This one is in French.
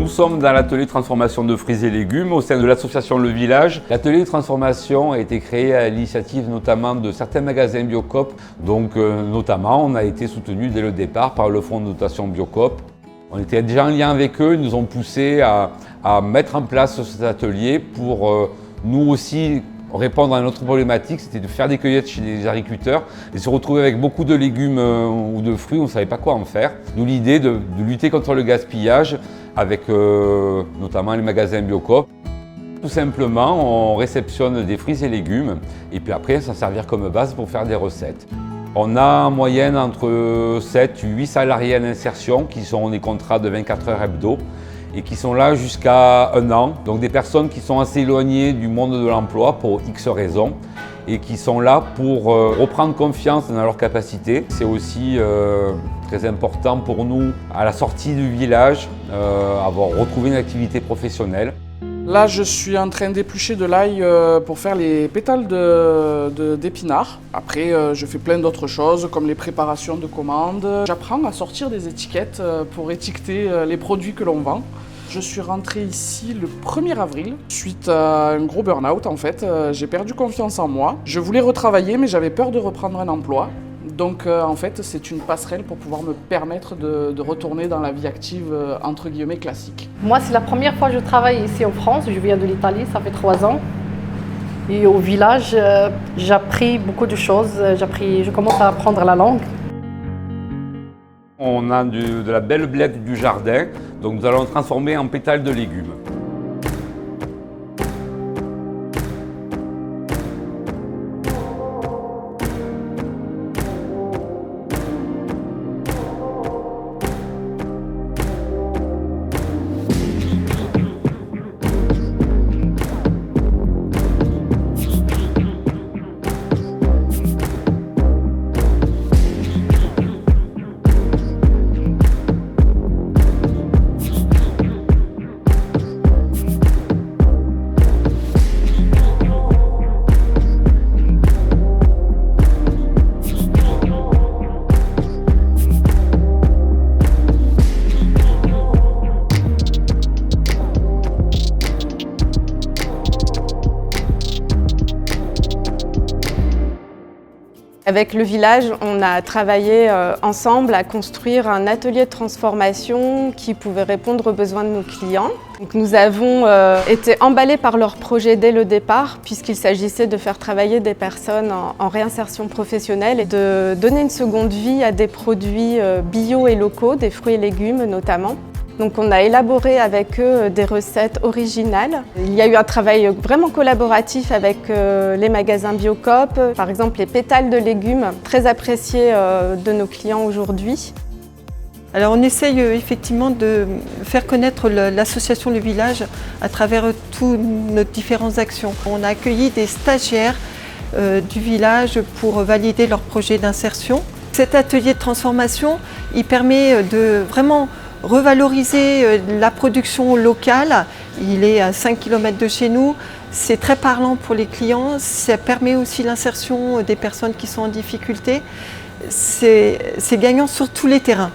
Nous sommes dans l'atelier de transformation de fruits et légumes au sein de l'association Le Village. L'atelier de transformation a été créé à l'initiative notamment de certains magasins Biocoop. Donc notamment, on a été soutenu dès le départ par le fonds de dotation Biocoop. On était déjà en lien avec eux, ils nous ont poussé à mettre en place cet atelier pour nous aussi répondre à notre problématique, c'était de faire des cueillettes chez les agriculteurs et se retrouver avec beaucoup de légumes ou de fruits, on ne savait pas quoi en faire. D'où l'idée de lutter contre le gaspillage avec notamment les magasins Biocoop. Tout simplement, on réceptionne des fruits et légumes et puis après, ça servir comme base pour faire des recettes. On a en moyenne entre 7 et 8 salariés en insertion qui sont des contrats de 24 heures hebdo et qui sont là jusqu'à 1 an. Donc des personnes qui sont assez éloignées du monde de l'emploi pour X raisons et qui sont là pour reprendre confiance dans leurs capacités. C'est aussi très important pour nous, à la sortie du village, avoir retrouvé une activité professionnelle. Là, je suis en train d'éplucher de l'ail pour faire les pétales d'épinards. Après, je fais plein d'autres choses comme les préparations de commandes. J'apprends à sortir des étiquettes pour étiqueter les produits que l'on vend. Je suis rentrée ici le 1er avril, suite à un gros burn-out en fait. J'ai perdu confiance en moi. Je voulais retravailler, mais j'avais peur de reprendre un emploi. Donc en fait, c'est une passerelle pour pouvoir me permettre de retourner dans la vie active entre guillemets classique. Moi, c'est la première fois que je travaille ici en France. Je viens de l'Italie, ça fait 3 ans. Et au village, j'ai appris beaucoup de choses. Je commence à apprendre la langue. On a de la belle blette du jardin, donc nous allons transformer en pétales de légumes. Avec le village, on a travaillé ensemble à construire un atelier de transformation qui pouvait répondre aux besoins de nos clients. Donc nous avons été emballés par leur projet dès le départ, puisqu'il s'agissait de faire travailler des personnes en réinsertion professionnelle et de donner une seconde vie à des produits bio et locaux, des fruits et légumes notamment. Donc on a élaboré avec eux des recettes originales. Il y a eu un travail vraiment collaboratif avec les magasins Biocoop, par exemple les pétales de légumes, très appréciés de nos clients aujourd'hui. Alors on essaye effectivement de faire connaître l'association Le Village à travers toutes nos différentes actions. On a accueilli des stagiaires du village pour valider leur projet d'insertion. Cet atelier de transformation, il permet de vraiment revaloriser la production locale. Il est à 5 km de chez nous. C'est très parlant pour les clients. Ça permet aussi l'insertion des personnes qui sont en difficulté. C'est gagnant sur tous les terrains.